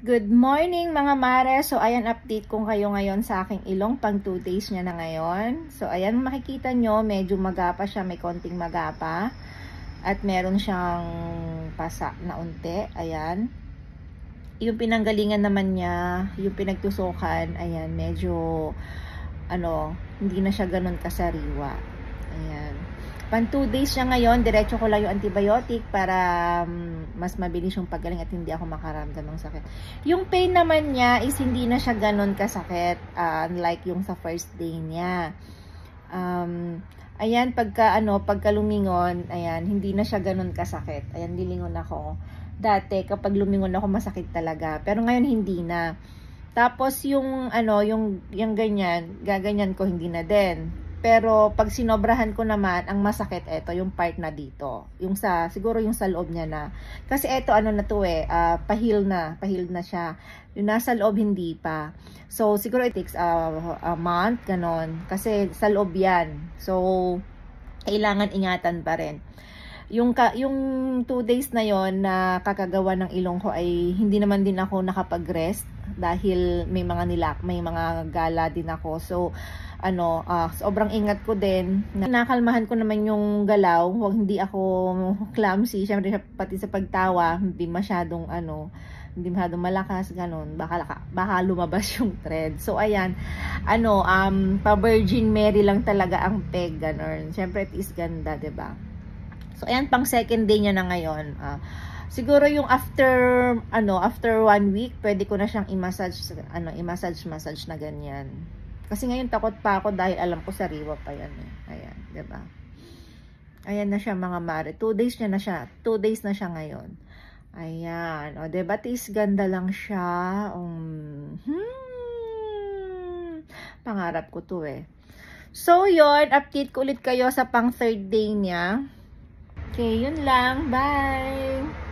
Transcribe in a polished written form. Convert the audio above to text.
Good morning mga mare. So ayan, update ko kayo ngayon sa aking ilong pang 2 days niya na ngayon. So ayan, makikita nyo medyo magapa siya, may konting magapa at meron siyang pasa na unti. Ayan, yung pinanggalingan naman niya, yung pinagtusukan, ayan, medyo hindi na siya ganun kasariwa. Ayan, pang 2 days siya ngayon. Diretso ko lang yung antibiotic para mas mabilis yung paggaling at hindi ako makaramdam ng sakit. Yung pain naman niya is hindi na siya ganun kasakit, unlike yung sa first day niya. Ayan, pagka lumingon, ayan, hindi na siya ganun kasakit. Ayan, lilingon ako. Dati kapag lumingon ako masakit talaga, pero ngayon hindi na. Tapos yung ganyan, gaganyan ko, hindi na din. Pero pag sinobrahan ko naman, ang masakit ito, yung part na dito. Siguro yung sa loob niya na. Kasi ito na to pahil na siya. Yung nasa loob hindi pa. So siguro it takes a month, ganon. Kasi sa loob yan. So kailangan ingatan pa rin. Yung 2 days na yon na kakagawa ng ilong ko ay hindi naman din ako nakapag-rest dahil may mga gala din ako. So sobrang ingat ko din. Nakalmahan ko naman yung galaw, hindi ako clumsy. Syempre pati sa pagtawa, hindi masyadong malakas, ganun. Baka lumabas yung thread. So ayan, pa Virgin Mary lang talaga ang peg, ganun. Syempre it is ganda, 'di ba? So ayan, pang second day niya na ngayon. Siguro yung after 1 week, pwede ko na siyang i-massage na ganyan. Kasi ngayon takot pa ako dahil alam ko sariwa pa yan eh. Ayan, 'di ba? Ayan na siya mga mare. 2 days na siya. 2 days na siya ngayon. Ayan, o 'di ba? Tis ganda lang siya. Pangarap ko 'to eh. So, yon, update ko ulit kayo sa pang 3rd day niya. Okay, yun lang. Bye!